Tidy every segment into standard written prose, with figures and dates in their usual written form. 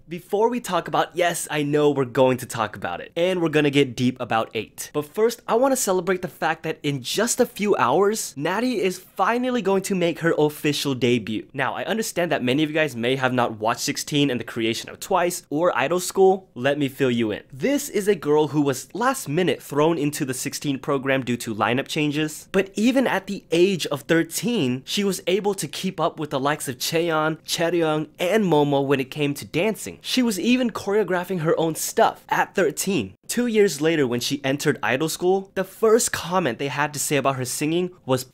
Before we talk about, yes, I know we're going to talk about it, and we're gonna get deep about 8. But first, I want to celebrate the fact that in just a few hours, Natty is finally going to make her official debut. Now, I understand that many of you guys may have not watched 16 and the creation of Twice or Idol School. Let me fill you in. This is a girl who was last minute thrown into the 16 program due to lineup changes, but even at the age of 13, she was able to keep up with the likes of Chaeyeon, Chaeryeong, and Momo when it came to dancing. She was even choreographing her own stuff at 13. 2 years later, when she entered Idol School, the first comment they had to say about her singing was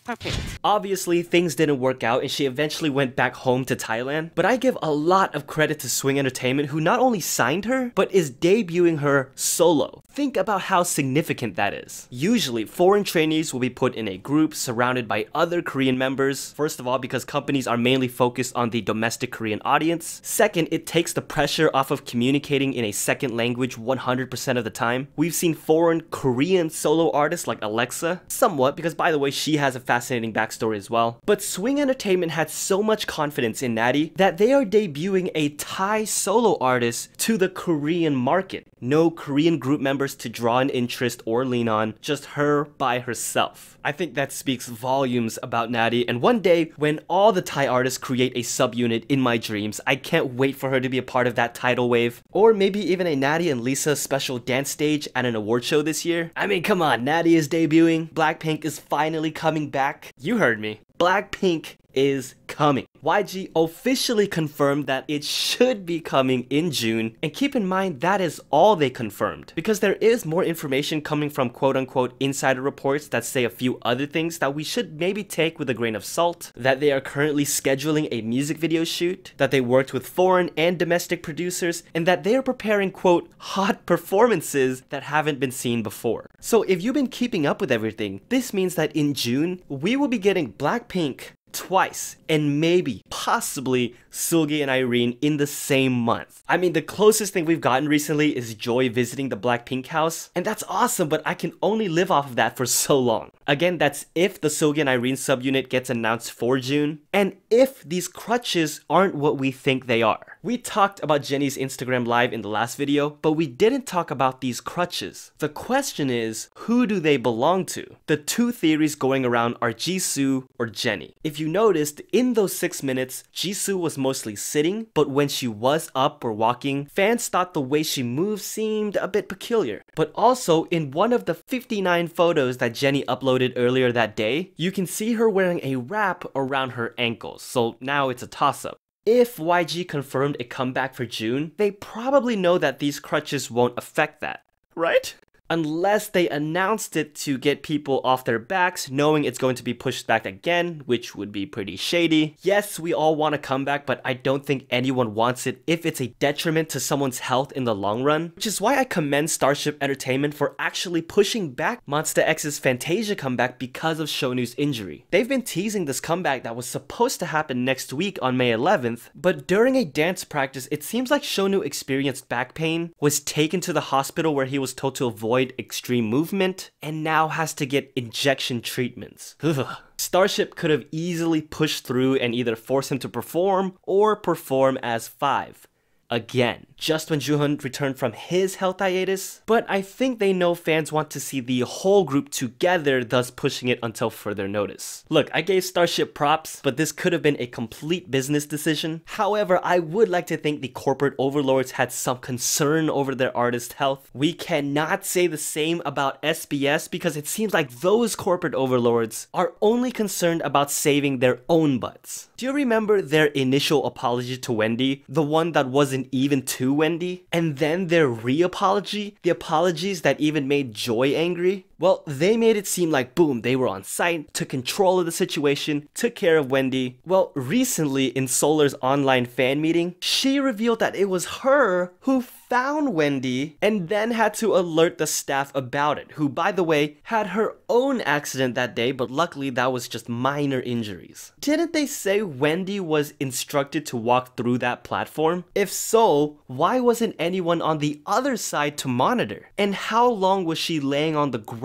perfect. Obviously, things didn't work out and she eventually went back home to Thailand, but I give a lot of credit to Swing Entertainment, who not only signed her, but is debuting her solo. Think about how significant that is. Usually, foreign trainees will be put in a group surrounded by other Korean members. First of all, because companies are mainly focused on the domestic Korean audience. Second, it takes the pressure off of communicating in a second language 100% of the time. We've seen foreign Korean solo artists like Alexa, somewhat, because by the way, she has a fascinating backstory as well. But Swing Entertainment had so much confidence in Natty that they are debuting a Thai solo artist to the Korean market. No Korean group members to draw an interest or lean on, just her by herself. I think that speaks volumes about Natty, and one day, when all the Thai artists create a subunit in my dreams, I can't wait for her to be a part of that tidal wave. Or maybe even a Natty and Lisa special dance stage at an award show this year. I mean, come on, Natty is debuting, BLACKPINK is finally coming back. You heard me. BLACKPINK is coming. YG officially confirmed that it should be coming in June, and keep in mind that is all they confirmed, because there is more information coming from quote-unquote insider reports that say a few other things that we should maybe take with a grain of salt. That they are currently scheduling a music video shoot, that they worked with foreign and domestic producers, and that they are preparing quote hot performances that haven't been seen before. So if you've been keeping up with everything, this means that in June we will be getting BLACKPINK, Twice, and maybe, possibly, Suga and Irene in the same month. I mean, the closest thing we've gotten recently is Joy visiting the BLACKPINK house, and that's awesome, but I can only live off of that for so long. Again, that's if the Suga and Irene subunit gets announced for June, and if these crutches aren't what we think they are. We talked about Jennie's Instagram live in the last video, but we didn't talk about these crutches. The question is, who do they belong to? The two theories going around are Jisoo or Jennie. If you noticed, in those 6 minutes, Jisoo was mostly sitting, but when she was up or walking, fans thought the way she moved seemed a bit peculiar. But also, in one of the 59 photos that Jennie uploaded earlier that day, you can see her wearing a wrap around her ankles, so now it's a toss-up. If YG confirmed a comeback for June, they probably know that these crutches won't affect that, right? Unless they announced it to get people off their backs, knowing it's going to be pushed back again, which would be pretty shady. Yes, we all want a comeback, but I don't think anyone wants it if it's a detriment to someone's health in the long run. Which is why I commend Starship Entertainment for actually pushing back Monsta X's Fantasia comeback because of Shownu's injury. They've been teasing this comeback that was supposed to happen next week on May 11th, but during a dance practice, it seems like Shownu experienced back pain, was taken to the hospital where he was told to avoid extreme movement, and now has to get injection treatments. Ugh. Starship could have easily pushed through and either forced him to perform or perform as 5. Again, just when Jooheon returned from his health hiatus, but I think they know fans want to see the whole group together, thus pushing it until further notice. Look, I gave Starship props, but this could have been a complete business decision. However, I would like to think the corporate overlords had some concern over their artist's health. We cannot say the same about SBS because it seems like those corporate overlords are only concerned about saving their own butts. Do you remember their initial apology to Wendy? The one that wasn't even to Wendy? And then their re-apology? The apologies that even made Joy angry? Well, they made it seem like boom, they were on site, took control of the situation, took care of Wendy. Well, recently in Solar's online fan meeting, she revealed that it was her who found Wendy and then had to alert the staff about it, who by the way had her own accident that day, but luckily that was just minor injuries. Didn't they say Wendy was instructed to walk through that platform? If so, why wasn't anyone on the other side to monitor? And how long was she laying on the ground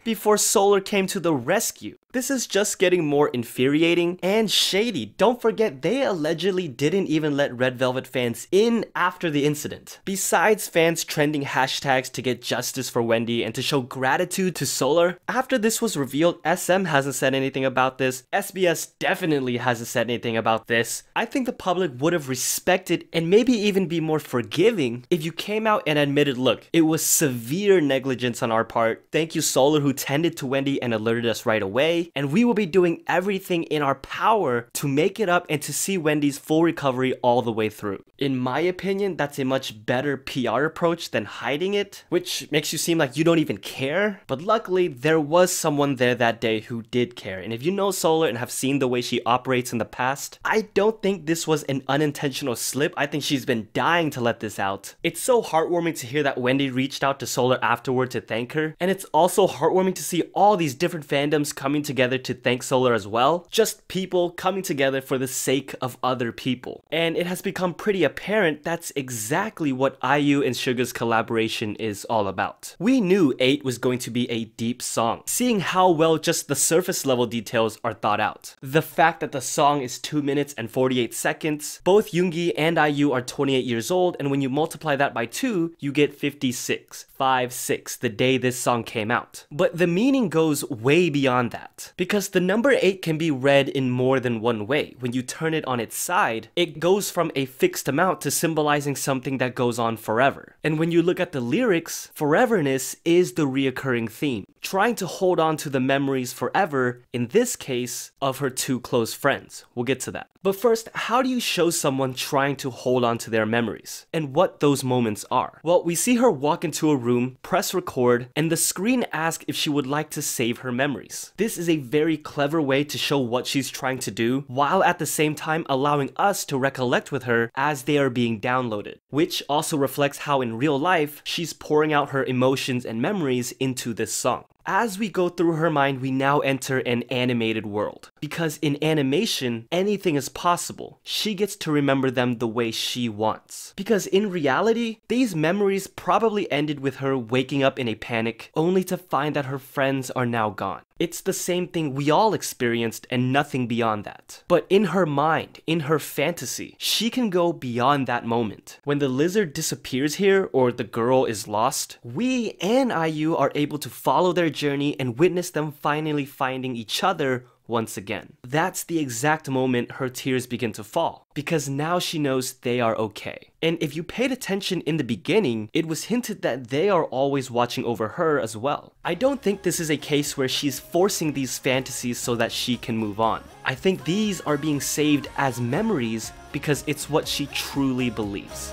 before Solar came to the rescue? This is just getting more infuriating and shady. Don't forget, they allegedly didn't even let Red Velvet fans in after the incident. Besides fans trending hashtags to get justice for Wendy and to show gratitude to Solar, after this was revealed, SM hasn't said anything about this. SBS definitely hasn't said anything about this. I think the public would have respected and maybe even be more forgiving if you came out and admitted, look, it was severe negligence on our part. Thank you, Solar, who tended to Wendy and alerted us right away. And we will be doing everything in our power to make it up and to see Wendy's full recovery all the way through. In my opinion, that's a much better PR approach than hiding it, which makes you seem like you don't even care. But luckily, there was someone there that day who did care. And if you know Solar and have seen the way she operates in the past, I don't think this was an unintentional slip. I think she's been dying to let this out. It's so heartwarming to hear that Wendy reached out to Solar afterward to thank her. And it's also heartwarming to see all these different fandoms coming together to thank Solar as well. Just people coming together for the sake of other people. And it has become pretty apparent that's exactly what IU and Suga's collaboration is all about. We knew 8 was going to be a deep song, seeing how well just the surface level details are thought out. The fact that the song is 2 minutes and 48 seconds, both Junkee and IU are 28 years old, and when you multiply that by 2, you get 56. 5-6, the day this song came out. But the meaning goes way beyond that, because the number 8 can be read in more than one way. When you turn it on its side, it goes from a fixed amount to symbolizing something that goes on forever. And when you look at the lyrics, foreverness is the reoccurring theme, trying to hold on to the memories forever, in this case, of her 2 close friends. We'll get to that. But first, how do you show someone trying to hold on to their memories, and what those moments are? Well, we see her walk into a room, press record, and the screen asks if she would like to save her memories. This is a very clever way to show what she's trying to do, while at the same time allowing us to recollect with her as they are being downloaded, which also reflects how in real life, she's pouring out her emotions and memories into this song. As we go through her mind, we now enter an animated world. Because in animation, anything is possible. She gets to remember them the way she wants. Because in reality, these memories probably ended with her waking up in a panic, only to find that her friends are now gone. It's the same thing we all experienced and nothing beyond that. But in her mind, in her fantasy, she can go beyond that moment. When the lizard disappears here or the girl is lost, we and IU are able to follow their journey and witness them finally finding each other once again. That's the exact moment her tears begin to fall, because now she knows they are okay. And if you paid attention in the beginning, it was hinted that they are always watching over her as well. I don't think this is a case where she's forcing these fantasies so that she can move on. I think these are being saved as memories because it's what she truly believes.